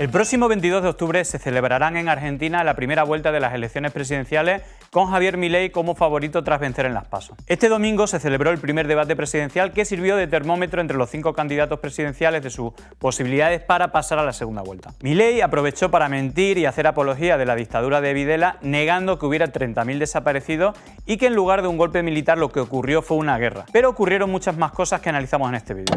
El próximo 22 de octubre se celebrarán en Argentina la primera vuelta de las elecciones presidenciales con Javier Milei como favorito tras vencer en las PASO. Este domingo se celebró el primer debate presidencial que sirvió de termómetro entre los 5 candidatos presidenciales de sus posibilidades para pasar a la segunda vuelta. Milei aprovechó para mentir y hacer apología de la dictadura de Videla, negando que hubiera 30.000 desaparecidos y que en lugar de un golpe militar lo que ocurrió fue una guerra. Pero ocurrieron muchas más cosas que analizamos en este vídeo.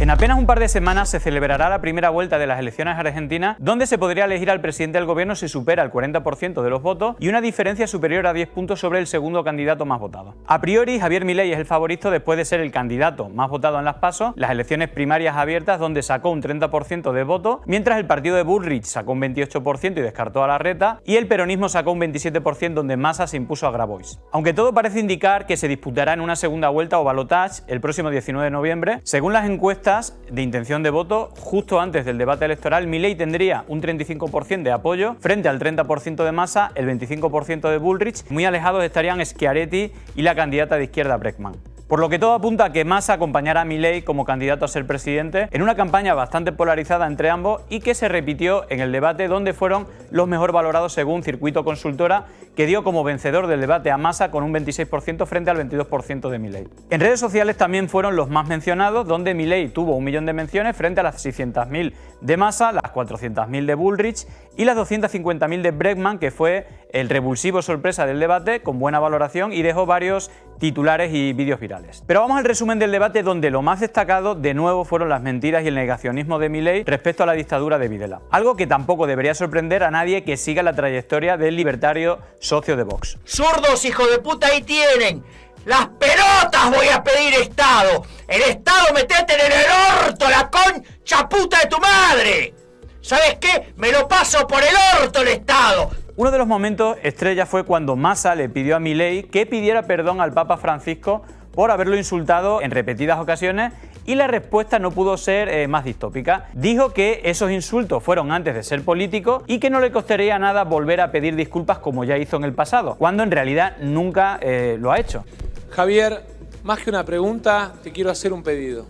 En apenas un par de semanas se celebrará la primera vuelta de las elecciones argentinas, donde se podría elegir al presidente del gobierno si supera el 40% de los votos y una diferencia superior a 10 puntos sobre el segundo candidato más votado. A priori, Javier Milei es el favorito después de ser el candidato más votado en las PASO, las elecciones primarias abiertas, donde sacó un 30% de votos, mientras el partido de Bullrich sacó un 28% y descartó a Larreta, y el peronismo sacó un 27%, donde Massa se impuso a Grabois. Aunque todo parece indicar que se disputará en una segunda vuelta o balotage el próximo 19 de noviembre, según las encuestas de intención de voto, justo antes del debate electoral, Milei tendría un 35% de apoyo frente al 30% de Massa, el 25% de Bullrich. Muy alejados estarían Schiaretti y la candidata de izquierda Bregman. Por lo que todo apunta a que Massa acompañará a Milei como candidato a ser presidente en una campaña bastante polarizada entre ambos y que se repitió en el debate, donde fueron los mejor valorados según Circuito Consultora, que dio como vencedor del debate a Massa con un 26% frente al 22% de Milei. En redes sociales también fueron los más mencionados, donde Milei tuvo 1 millón de menciones frente a las 600.000 de Massa, las 400.000 de Bullrich y las 250.000 de Bregman, que fue el revulsivo sorpresa del debate, con buena valoración y dejó varios titulares y vídeos virales. Pero vamos al resumen del debate, donde lo más destacado de nuevo fueron las mentiras y el negacionismo de Milei respecto a la dictadura de Videla. Algo que tampoco debería sorprender a nadie que siga la trayectoria del libertario socio de Vox. ¡Zurdos, hijo de puta, ahí tienen! ¡Las pelotas voy a pedir, Estado! ¡El Estado metete en el orto, la concha puta de tu madre! ¿Sabes qué? Me lo paso por el orto el Estado. Uno de los momentos estrella fue cuando Massa le pidió a Milei que pidiera perdón al Papa Francisco por haberlo insultado en repetidas ocasiones, y la respuesta no pudo ser más distópica. Dijo que esos insultos fueron antes de ser político y que no le costaría nada volver a pedir disculpas como ya hizo en el pasado, cuando en realidad nunca lo ha hecho. Javier, más que una pregunta, te quiero hacer un pedido.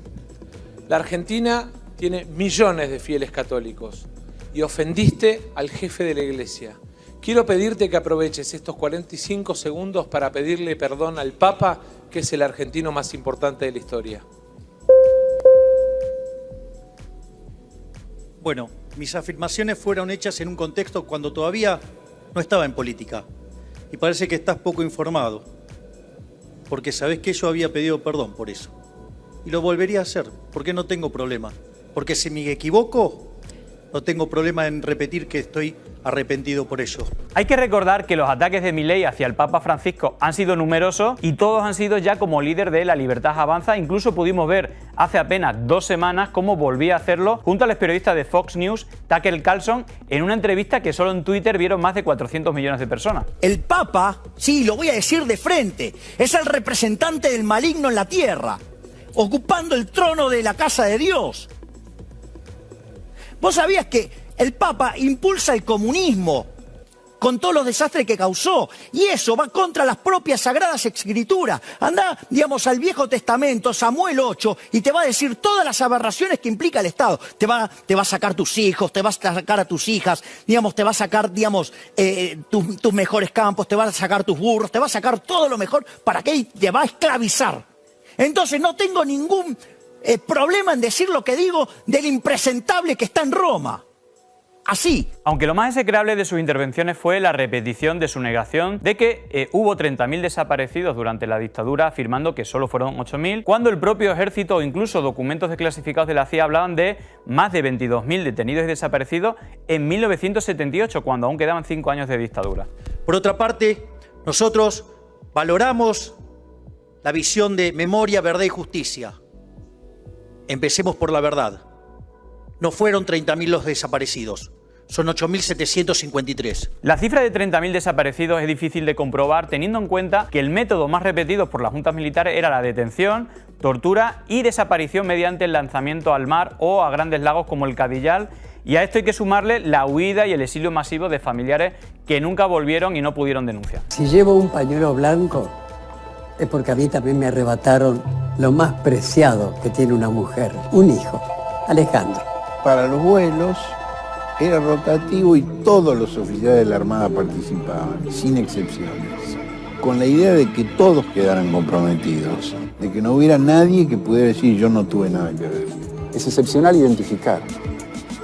La Argentina tiene millones de fieles católicos y ofendiste al jefe de la Iglesia. Quiero pedirte que aproveches estos 45 segundos para pedirle perdón al Papa, que es el argentino más importante de la historia. Bueno, mis afirmaciones fueron hechas en un contexto cuando todavía no estaba en política. Y parece que estás poco informado, porque sabés que yo había pedido perdón por eso. Y lo volvería a hacer, porque no tengo problema. Porque si me equivoco, no tengo problema en repetir que estoy arrepentido por ello. Hay que recordar que los ataques de Milei hacia el Papa Francisco han sido numerosos y todos han sido ya como líder de La Libertad Avanza. Incluso pudimos ver hace apenas 2 semanas cómo volvía a hacerlo junto al periodista de Fox News, Tucker Carlson, en una entrevista que solo en Twitter vieron más de 400 millones de personas. El Papa, sí, lo voy a decir de frente, es el representante del maligno en la tierra, ocupando el trono de la casa de Dios. ¿Vos sabías que el Papa impulsa el comunismo con todos los desastres que causó? Y eso va contra las propias Sagradas Escrituras. Andá, digamos, al Viejo Testamento, Samuel 8, y te va a decir todas las aberraciones que implica el Estado. Te va a sacar tus hijos, te va a sacar a tus hijas, digamos, te va a sacar, digamos, tus mejores campos, te va a sacar tus burros, te va a sacar todo lo mejor. ¿Para qué? Te va a esclavizar. Entonces no tengo ningún problema en decir lo que digo del impresentable que está en Roma. Así. Aunque lo más execrable de sus intervenciones fue la repetición de su negación de que hubo 30.000 desaparecidos durante la dictadura, afirmando que solo fueron 8.000, cuando el propio ejército o incluso documentos desclasificados de la CIA hablaban de más de 22.000 detenidos y desaparecidos en 1978, cuando aún quedaban 5 años de dictadura. Por otra parte, nosotros valoramos la visión de memoria, verdad y justicia. Empecemos por la verdad. No fueron 30.000 los desaparecidos, son 8.753. La cifra de 30.000 desaparecidos es difícil de comprobar, teniendo en cuenta que el método más repetido por las juntas militares era la detención, tortura y desaparición mediante el lanzamiento al mar o a grandes lagos como el Cadillal. Y a esto hay que sumarle la huida y el exilio masivo de familiares que nunca volvieron y no pudieron denunciar. Si llevo un pañuelo blanco, es porque a mí también me arrebataron lo más preciado que tiene una mujer, un hijo, Alejandro. Para los vuelos era rotativo y todos los oficiales de la Armada participaban, sin excepciones, con la idea de que todos quedaran comprometidos, de que no hubiera nadie que pudiera decir yo no tuve nada que ver. Es excepcional identificar,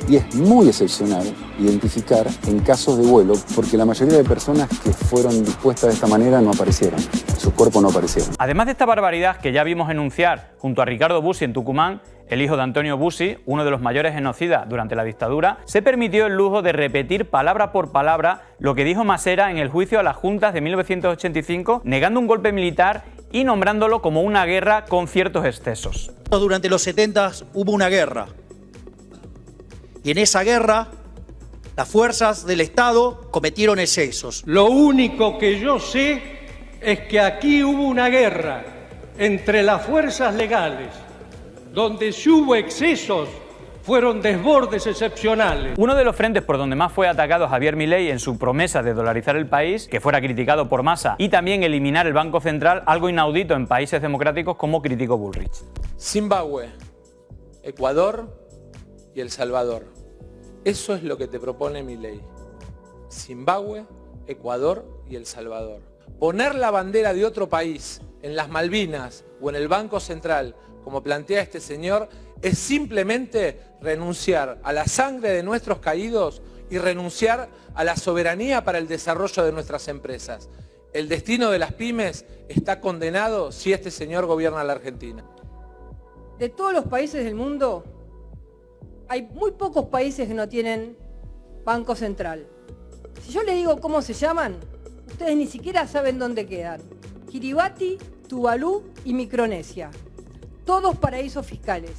y es muy excepcional identificar en casos de vuelo, porque la mayoría de personas que fueron dispuestas de esta manera no aparecieron, sus cuerpos no aparecieron. Además de esta barbaridad que ya vimos enunciar junto a Ricardo Bussi en Tucumán, el hijo de Antonio Bussi, uno de los mayores genocidas durante la dictadura, se permitió el lujo de repetir palabra por palabra lo que dijo Masera en el juicio a las juntas de 1985, negando un golpe militar y nombrándolo como una guerra con ciertos excesos. Durante los 70 hubo una guerra. Y en esa guerra, las fuerzas del Estado cometieron excesos. Lo único que yo sé es que aquí hubo una guerra entre las fuerzas legales, donde si hubo excesos, fueron desbordes excepcionales. Uno de los frentes por donde más fue atacado Javier Milei en su promesa de dolarizar el país, que fuera criticado por Massa, y también eliminar el Banco Central, algo inaudito en países democráticos como criticó Bullrich. Zimbabue, Ecuador y El Salvador. Eso es lo que te propone Milei. Zimbabue, Ecuador y El Salvador. Poner la bandera de otro país en las Malvinas o en el Banco Central, como plantea este señor, es simplemente renunciar a la sangre de nuestros caídos y renunciar a la soberanía para el desarrollo de nuestras empresas. El destino de las pymes está condenado si este señor gobierna la Argentina. De todos los países del mundo, hay muy pocos países que no tienen Banco Central. Si yo les digo cómo se llaman, ustedes ni siquiera saben dónde quedan. Kiribati, Tuvalu y Micronesia. Todos paraísos fiscales.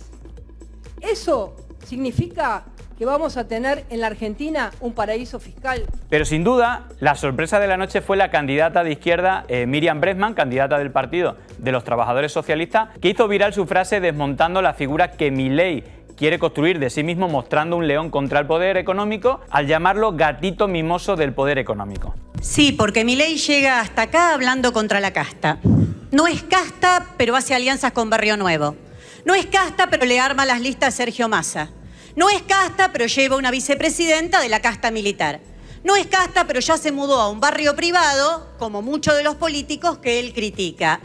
Eso significa que vamos a tener en la Argentina un paraíso fiscal. Pero sin duda, la sorpresa de la noche fue la candidata de izquierda Miriam Bregman, candidata del Partido de los Trabajadores Socialistas, que hizo viral su frase desmontando la figura que Milei quiere construir de sí mismo, mostrando un león contra el poder económico, al llamarlo gatito mimoso del poder económico. Sí, porque Milei llega hasta acá hablando contra la casta. No es casta, pero hace alianzas con Barrio Nuevo. No es casta, pero le arma las listas a Sergio Massa. No es casta, pero lleva una vicepresidenta de la casta militar. No es casta, pero ya se mudó a un barrio privado, como muchos de los políticos que él critica.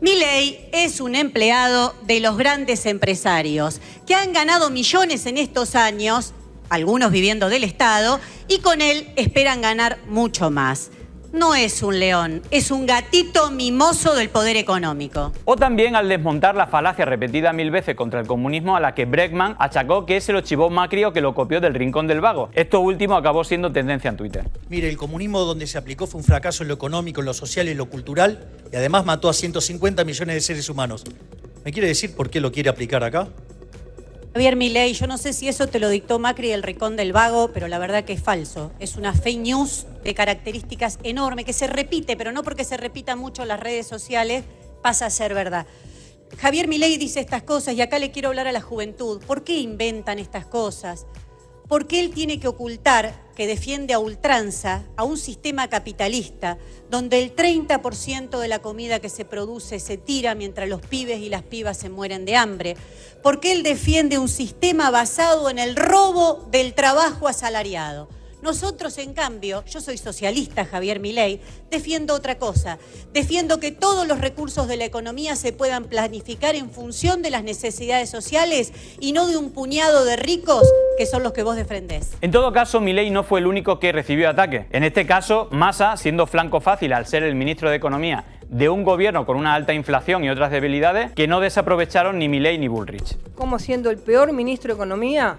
Milei es un empleado de los grandes empresarios, que han ganado millones en estos años, algunos viviendo del Estado, y con él esperan ganar mucho más. No es un león, es un gatito mimoso del poder económico. O también al desmontar la falacia repetida 1000 veces contra el comunismo a la que Bregman achacó que se lo chivó Macri o que lo copió del Rincón del Vago. Esto último acabó siendo tendencia en Twitter. Mire, el comunismo donde se aplicó fue un fracaso en lo económico, en lo social y en lo cultural, y además mató a 150 millones de seres humanos. ¿Me quiere decir por qué lo quiere aplicar acá? Javier Milei, yo no sé si eso te lo dictó Macri del Rincón del Vago, pero la verdad que es falso. Es una fake news de características enormes, que se repite, pero no porque se repita mucho en las redes sociales, pasa a ser verdad. Javier Milei dice estas cosas y acá le quiero hablar a la juventud. ¿Por qué inventan estas cosas? Porque él tiene que ocultar que defiende a ultranza a un sistema capitalista donde el 30% de la comida que se produce se tira mientras los pibes y las pibas se mueren de hambre. Porque él defiende un sistema basado en el robo del trabajo asalariado. Nosotros, en cambio, yo soy socialista, Javier Milei, defiendo otra cosa. Defiendo que todos los recursos de la economía se puedan planificar en función de las necesidades sociales y no de un puñado de ricos que son los que vos defendés. En todo caso, Milei no fue el único que recibió ataque. En este caso, Massa, siendo flanco fácil al ser el ministro de Economía de un gobierno con una alta inflación y otras debilidades, que no desaprovecharon ni Milei ni Bullrich. ¿Cómo siendo el peor ministro de Economía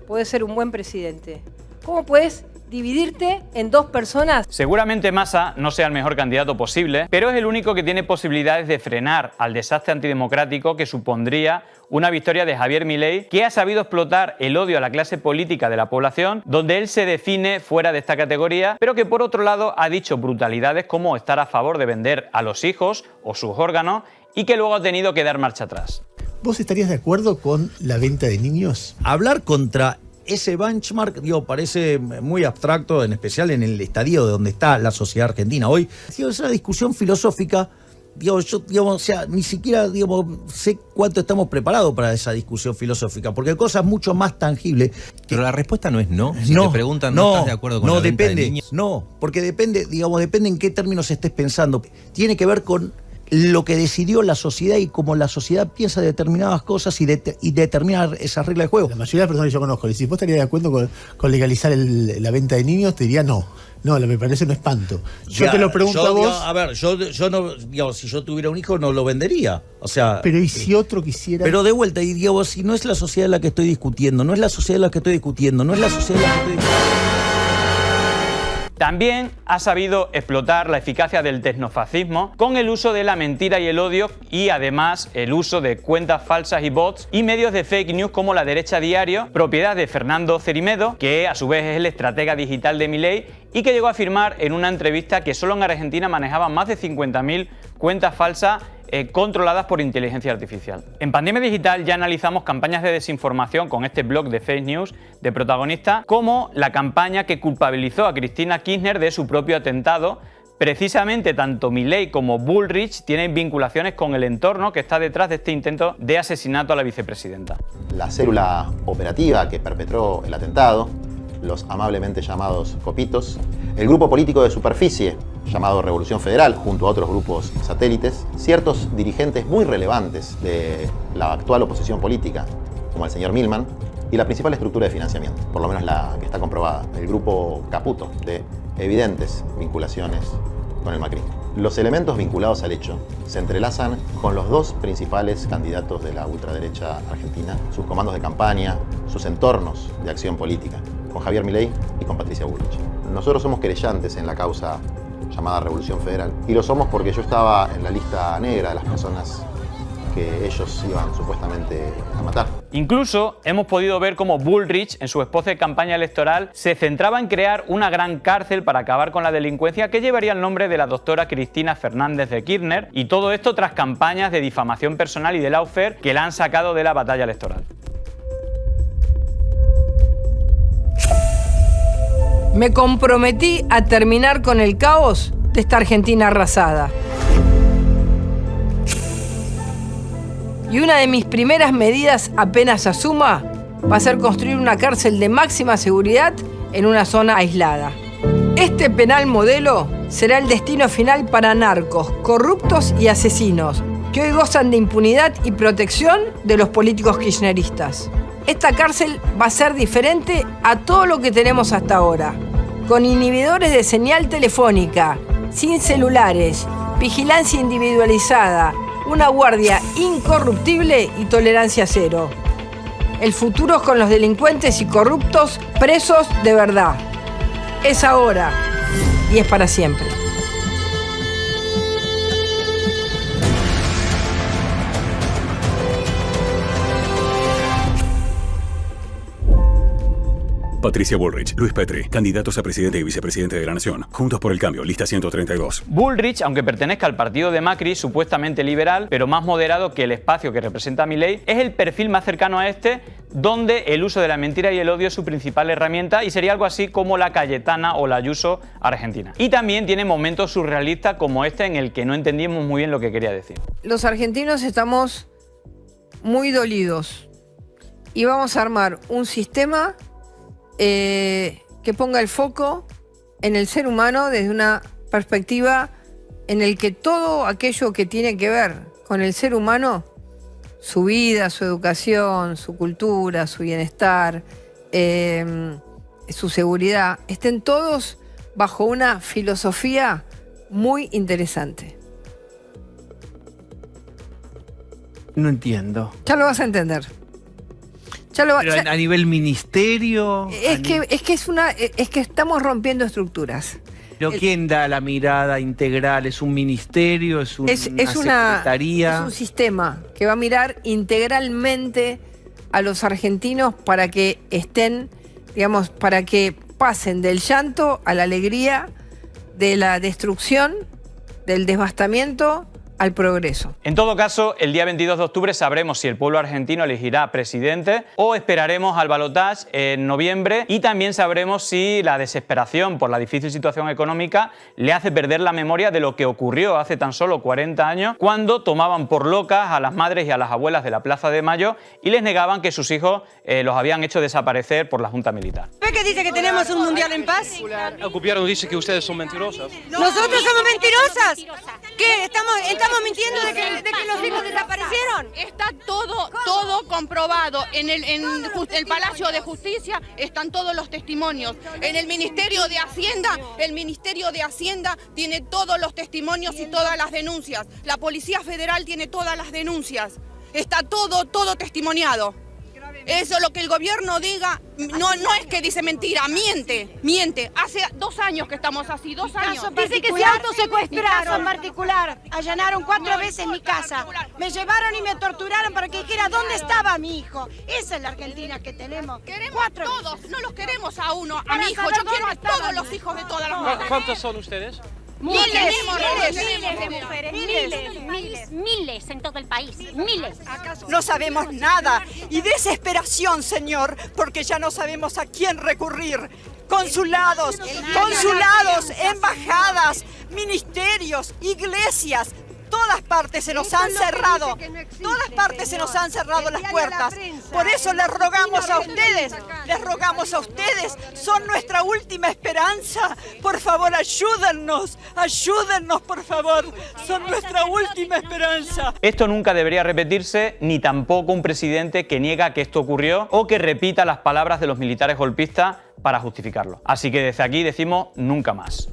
puede ser un buen presidente? ¿Cómo puedes dividirte en dos personas? Seguramente Massa no sea el mejor candidato posible, pero es el único que tiene posibilidades de frenar al desastre antidemocrático que supondría una victoria de Javier Milei, que ha sabido explotar el odio a la clase política de la población, donde él se define fuera de esta categoría, pero que por otro lado ha dicho brutalidades como estar a favor de vender a los hijos o sus órganos y que luego ha tenido que dar marcha atrás. ¿Vos estarías de acuerdo con la venta de niños? Hablar contra ese benchmark, parece muy abstracto, en especial en el estadio de donde está la sociedad argentina hoy. Es una discusión filosófica Digamos, yo, digamos, o sea, ni siquiera, digamos, sé cuánto estamos preparados para esa discusión filosófica, porque hay cosas mucho más tangibles. Pero la respuesta no es no. Si te preguntan, ¿no estás de acuerdo con la venta de niños? No, porque depende, digamos, depende en qué términos estés pensando. Tiene que ver con lo que decidió la sociedad y cómo la sociedad piensa determinadas cosas y determinar esas reglas de juego. La mayoría de las personas que yo conozco, si vos estarías de acuerdo con legalizar la venta de niños, te diría no. No, me parece un espanto. Yo te lo pregunto a vos. A ver, yo no, digamos, si yo tuviera un hijo no lo vendería. O sea. Pero ¿y si otro quisiera? Pero de vuelta, y digamos, si no es la sociedad la que estoy discutiendo, no es la sociedad la que estoy discutiendo, no es la sociedad la que estoy discutiendo. También ha sabido explotar la eficacia del tecnofascismo con el uso de la mentira y el odio y además el uso de cuentas falsas y bots y medios de fake news como La Derecha Diario, propiedad de Fernando Cerimedo, que a su vez es el estratega digital de Milei y que llegó a afirmar en una entrevista que solo en Argentina manejaban más de 50.000 cuentas falsas controladas por inteligencia artificial. En Pandemia Digital ya analizamos campañas de desinformación con este blog de fake news de protagonista, como la campaña que culpabilizó a Cristina Kirchner de su propio atentado. Precisamente tanto Milei como Bullrich tienen vinculaciones con el entorno que está detrás de este intento de asesinato a la vicepresidenta. La célula operativa que perpetró el atentado, los amablemente llamados copitos, el grupo político de superficie llamado Revolución Federal, junto a otros grupos satélites, ciertos dirigentes muy relevantes de la actual oposición política, como el señor Milman, y la principal estructura de financiamiento, por lo menos la que está comprobada, el grupo Caputo, de evidentes vinculaciones con el macrismo. Los elementos vinculados al hecho se entrelazan con los dos principales candidatos de la ultraderecha argentina, sus comandos de campaña, sus entornos de acción política, con Javier Milei y con Patricia Bullrich. Nosotros somos querellantes en la causa llamada Revolución Federal, y lo somos porque yo estaba en la lista negra de las personas que ellos iban supuestamente a matar. Incluso hemos podido ver cómo Bullrich, en su esposa de campaña electoral, se centraba en crear una gran cárcel para acabar con la delincuencia que llevaría el nombre de la doctora Cristina Fernández de Kirchner, y todo esto tras campañas de difamación personal y de lawfare que la han sacado de la batalla electoral. Me comprometí a terminar con el caos de esta Argentina arrasada. Y una de mis primeras medidas apenas asuma va a ser construir una cárcel de máxima seguridad en una zona aislada. Este penal modelo será el destino final para narcos, corruptos y asesinos que hoy gozan de impunidad y protección de los políticos kirchneristas. Esta cárcel va a ser diferente a todo lo que tenemos hasta ahora, con inhibidores de señal telefónica, sin celulares, vigilancia individualizada, una guardia incorruptible y tolerancia cero. El futuro es con los delincuentes y corruptos presos de verdad. Es ahora y es para siempre. Patricia Bullrich, Luis Petri, candidatos a presidente y vicepresidente de la Nación. Juntos por el Cambio, lista 132. Bullrich, aunque pertenezca al partido de Macri, supuestamente liberal, pero más moderado que el espacio que representa Milei, es el perfil más cercano a este, donde el uso de la mentira y el odio es su principal herramienta y sería algo así como la Cayetana o la Ayuso argentina. Y también tiene momentos surrealistas como este en el que no entendimos muy bien lo que quería decir. Los argentinos estamos muy dolidos y vamos a armar un sistema que ponga el foco en el ser humano desde una perspectiva en el que todo aquello que tiene que ver con el ser humano, su vida, su educación, su cultura, su bienestar, su seguridad, estén todos bajo una filosofía muy interesante. No entiendo. Ya lo vas a entender. Pero a nivel ministerio. Es que estamos rompiendo estructuras. ¿Pero quién da la mirada integral? ¿Es un ministerio? ¿Es una secretaría? Es un sistema que va a mirar integralmente a los argentinos para que estén, digamos, para que pasen del llanto a la alegría, de la destrucción, del devastamiento al progreso. En todo caso, el día 22 de octubre sabremos si el pueblo argentino elegirá presidente o esperaremos al balotaje en noviembre, y también sabremos si la desesperación por la difícil situación económica le hace perder la memoria de lo que ocurrió hace tan solo 40 años, cuando tomaban por locas a las madres y a las abuelas de la Plaza de Mayo y les negaban que sus hijos los habían hecho desaparecer por la Junta Militar. ¿Ve que dice que tenemos un mundial en paz? El gobierno dice que ustedes son mentirosas. ¿Nosotros somos mentirosas? ¿Qué? ¿Estamos mintiendo de que los hijos desaparecieron? Está todo comprobado. En el Palacio de Justicia están todos los testimonios. En el Ministerio de Hacienda tiene todos los testimonios y todas las denuncias. La Policía Federal tiene todas las denuncias. Está todo testimoniado. Eso, lo que el gobierno diga, no es que dice mentira, miente. Hace 2 años que estamos así, 2 años. Dice que se autosecuestraron en particular. Allanaron 4 veces mi casa. Me llevaron y me torturaron para que dijera dónde estaba mi hijo. Esa es la Argentina que tenemos. Queremos a todos, no los queremos a uno, a mi hijo. Yo quiero a todos los hijos de todas las mujeres. ¿Cuántos son ustedes? Miles de mujeres, miles en todo el país, miles. No sabemos nada y desesperación, señor, porque ya no sabemos a quién recurrir. Consulados, embajadas, ministerios, iglesias. Todas partes se nos han cerrado, las puertas. Por eso les rogamos a ustedes, son nuestra última esperanza. Por favor, ayúdennos, por favor, son nuestra última esperanza. Esto nunca debería repetirse, ni tampoco un presidente que niega que esto ocurrió o que repita las palabras de los militares golpistas para justificarlo. Así que desde aquí decimos nunca más.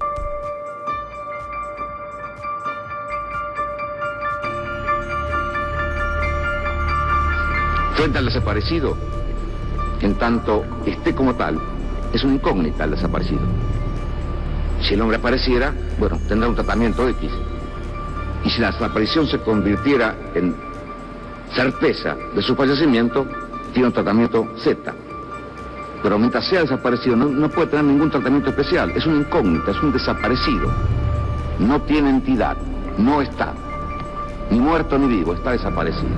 Frente al desaparecido, en tanto esté como tal, es una incógnita el desaparecido. Si el hombre apareciera, bueno, tendrá un tratamiento X. Y si la desaparición se convirtiera en certeza de su fallecimiento, tiene un tratamiento Z. Pero mientras sea desaparecido, no puede tener ningún tratamiento especial. Es una incógnita, es un desaparecido. No tiene entidad, no está ni muerto ni vivo, está desaparecido.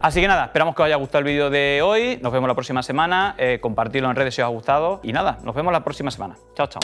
Así que nada, esperamos que os haya gustado el vídeo de hoy. Nos vemos la próxima semana. Compartidlo en redes si os ha gustado. Y nada, nos vemos la próxima semana. Chao, chao.